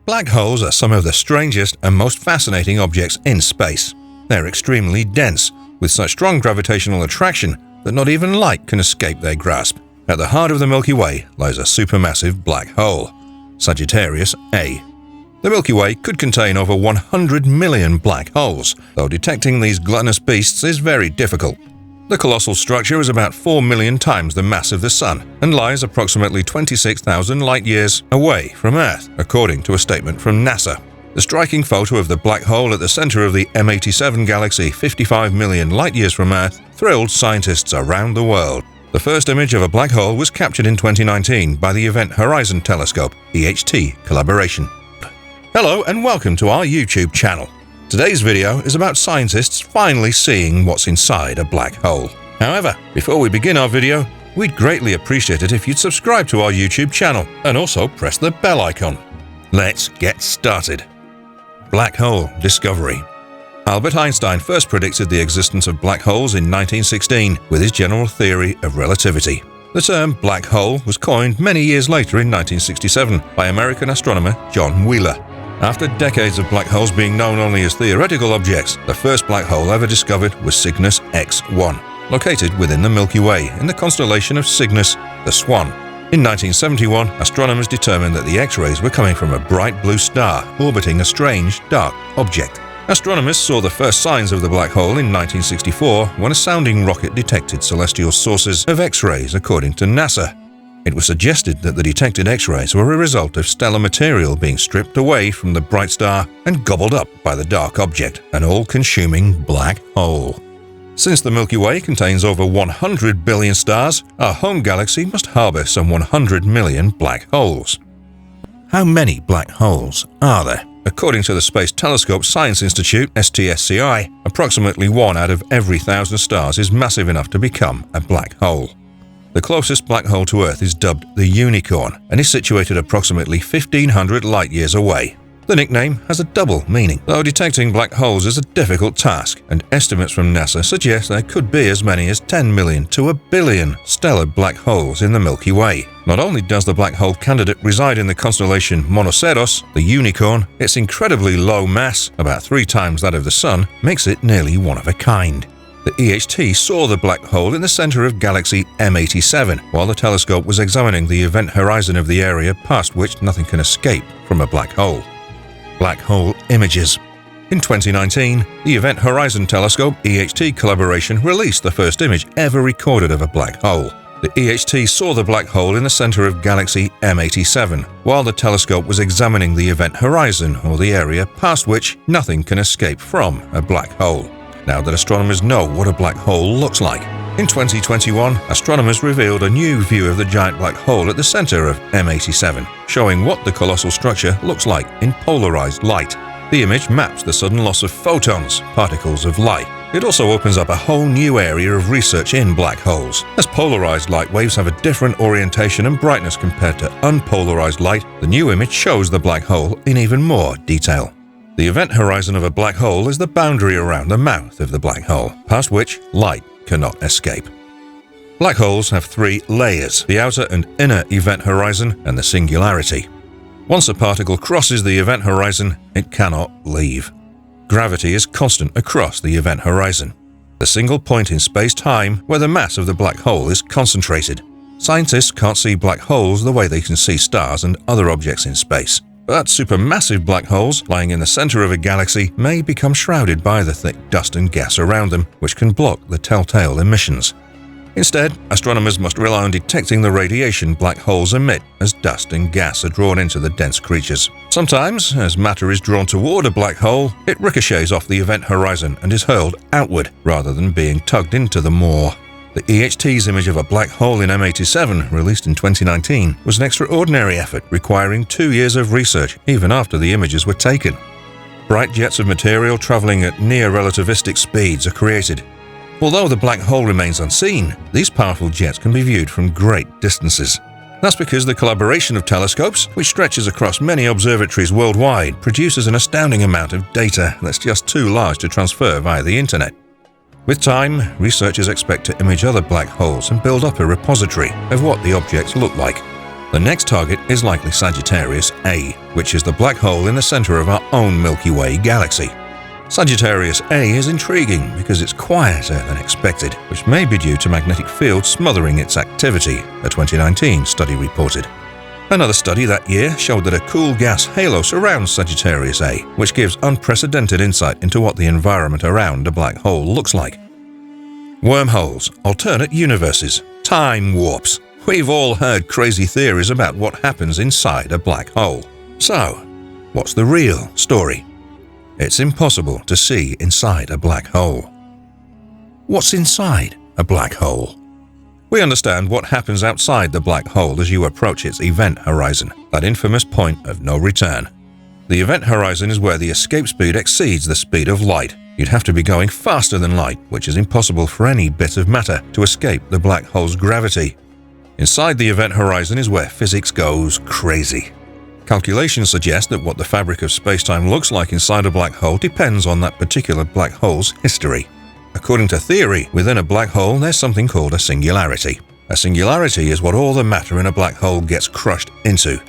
Black holes are some of the strangest and most fascinating objects in space. They're extremely dense, with such strong gravitational attraction that not even light can escape their grasp. At the heart of the Milky Way lies a supermassive black hole, Sagittarius A. The Milky Way could contain over 100 million black holes, though detecting these gluttonous beasts is very difficult. The colossal structure is about 4 million times the mass of the Sun and lies approximately 26,000 light-years away from Earth, according to a statement from NASA. The striking photo of the black hole at the center of the M87 galaxy 55 million light-years from Earth thrilled scientists around the world. The first image of a black hole was captured in 2019 by the Event Horizon Telescope EHT collaboration. Hello and welcome to our YouTube channel. Today's video is about scientists finally seeing what's inside a black hole. However, before we begin our video, we'd greatly appreciate it if you'd subscribe to our YouTube channel and also press the bell icon. Let's get started. Black hole discovery. Albert Einstein first predicted the existence of black holes in 1916 with his general theory of relativity. The term black hole was coined many years later in 1967 by American astronomer John Wheeler. After decades of black holes being known only as theoretical objects, the first black hole ever discovered was Cygnus X1, located within the Milky Way in the constellation of Cygnus, the Swan. In 1971, astronomers determined that the X-rays were coming from a bright blue star orbiting a strange, dark object. Astronomers saw the first signs of the black hole in 1964 when a sounding rocket detected celestial sources of X-rays, according to NASA. It was suggested that the detected X-rays were a result of stellar material being stripped away from the bright star and gobbled up by the dark object, an all-consuming black hole. Since the Milky Way contains over 100 billion stars, our home galaxy must harbor some 100 million black holes. How many black holes are there? According to the Space Telescope Science Institute, STSCI, approximately 1 out of every 1,000 stars is massive enough to become a black hole. The closest black hole to Earth is dubbed the Unicorn and is situated approximately 1,500 light-years away. The nickname has a double meaning, though detecting black holes is a difficult task, and estimates from NASA suggest there could be as many as 10 million to a billion stellar black holes in the Milky Way. Not only does the black hole candidate reside in the constellation Monoceros, the Unicorn, its incredibly low mass, about 3 times that of the Sun, makes it nearly one of a kind. The EHT saw the black hole in the center of galaxy M87 while the telescope was examining the event horizon of the area past which nothing can escape from a black hole. Black hole images. In 2019, the Event Horizon Telescope EHT collaboration released the first image ever recorded of a black hole. The EHT saw the black hole in the center of galaxy M87 while the telescope was examining the event horizon, or the area past which nothing can escape from a black hole. Now that astronomers know what a black hole looks like. In 2021, astronomers revealed a new view of the giant black hole at the center of M87, showing what the colossal structure looks like in polarized light. The image maps the sudden loss of photons, particles of light. It also opens up a whole new area of research in black holes. As polarized light waves have a different orientation and brightness compared to unpolarized light, the new image shows the black hole in even more detail. The event horizon of a black hole is the boundary around the mouth of the black hole, past which light cannot escape. Black holes have 3 layers: the outer and inner event horizon and the singularity. Once a particle crosses the event horizon, it cannot leave. Gravity is constant across the event horizon, the single point in space-time where the mass of the black hole is concentrated. Scientists can't see black holes the way they can see stars and other objects in space. But supermassive black holes lying in the center of a galaxy may become shrouded by the thick dust and gas around them, which can block the telltale emissions. Instead, astronomers must rely on detecting the radiation black holes emit as dust and gas are drawn into the dense creatures. Sometimes, as matter is drawn toward a black hole, it ricochets off the event horizon and is hurled outward rather than being tugged into the maw. The EHT's image of a black hole in M87, released in 2019, was an extraordinary effort requiring 2 years of research even after the images were taken. Bright jets of material traveling at near-relativistic speeds are created. Although the black hole remains unseen, these powerful jets can be viewed from great distances. That's because the collaboration of telescopes, which stretches across many observatories worldwide, produces an astounding amount of data that's just too large to transfer via the internet. With time, researchers expect to image other black holes and build up a repository of what the objects look like. The next target is likely Sagittarius A, which is the black hole in the center of our own Milky Way galaxy. Sagittarius A is intriguing because it's quieter than expected, which may be due to magnetic fields smothering its activity, a 2019 study reported. Another study that year showed that a cool gas halo surrounds Sagittarius A, which gives unprecedented insight into what the environment around a black hole looks like. Wormholes, alternate universes, time warps. We've all heard crazy theories about what happens inside a black hole. So, what's the real story? It's impossible to see inside a black hole. What's inside a black hole? We understand what happens outside the black hole as you approach its event horizon, that infamous point of no return. The event horizon is where the escape speed exceeds the speed of light. You'd have to be going faster than light, which is impossible for any bit of matter to escape the black hole's gravity. Inside the event horizon is where physics goes crazy. Calculations suggest that what the fabric of space-time looks like inside a black hole depends on that particular black hole's history. According to theory, within a black hole there's something called a singularity. A singularity is what all the matter in a black hole gets crushed into.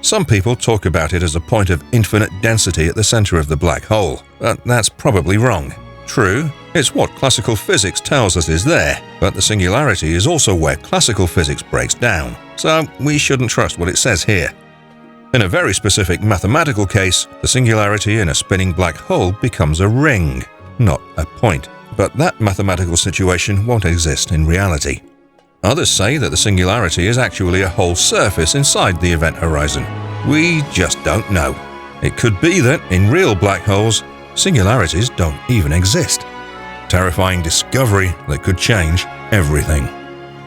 Some people talk about it as a point of infinite density at the center of the black hole, but that's probably wrong. True, it's what classical physics tells us is there, but the singularity is also where classical physics breaks down, so we shouldn't trust what it says here. In a very specific mathematical case, the singularity in a spinning black hole becomes a ring, not a point. But that mathematical situation won't exist in reality. Others say that the singularity is actually a whole surface inside the event horizon. We just don't know. It could be that, in real black holes, singularities don't even exist. Terrifying discovery that could change everything.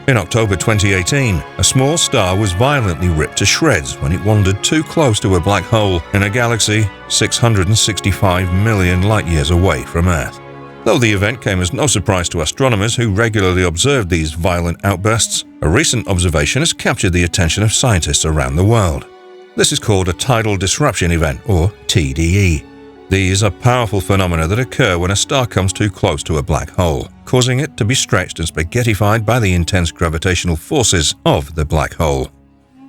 In October 2018, a small star was violently ripped to shreds when it wandered too close to a black hole in a galaxy 665 million light-years away from Earth. Though the event came as no surprise to astronomers who regularly observed these violent outbursts, a recent observation has captured the attention of scientists around the world. This is called a tidal disruption event, or TDE. These are powerful phenomena that occur when a star comes too close to a black hole, causing it to be stretched and spaghettified by the intense gravitational forces of the black hole.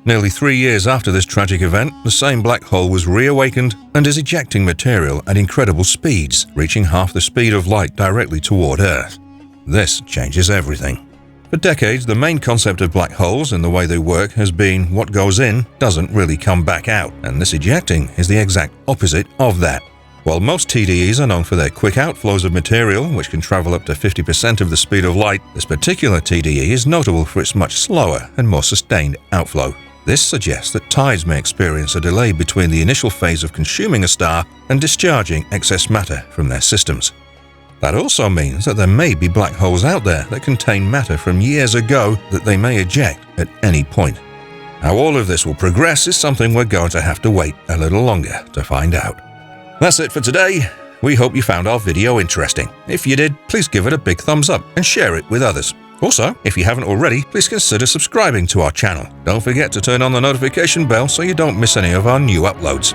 Nearly 3 years after this tragic event, the same black hole was reawakened and is ejecting material at incredible speeds, reaching half the speed of light directly toward Earth. This changes everything. For decades, the main concept of black holes and the way they work has been what goes in doesn't really come back out, and this ejecting is the exact opposite of that. While most TDEs are known for their quick outflows of material, which can travel up to 50% of the speed of light, this particular TDE is notable for its much slower and more sustained outflow. This suggests that tides may experience a delay between the initial phase of consuming a star and discharging excess matter from their systems. That also means that there may be black holes out there that contain matter from years ago that they may eject at any point. How all of this will progress is something we're going to have to wait a little longer to find out. That's it for today. We hope you found our video interesting. If you did, please give it a big thumbs up and share it with others. Also, if you haven't already, please consider subscribing to our channel. Don't forget to turn on the notification bell so you don't miss any of our new uploads.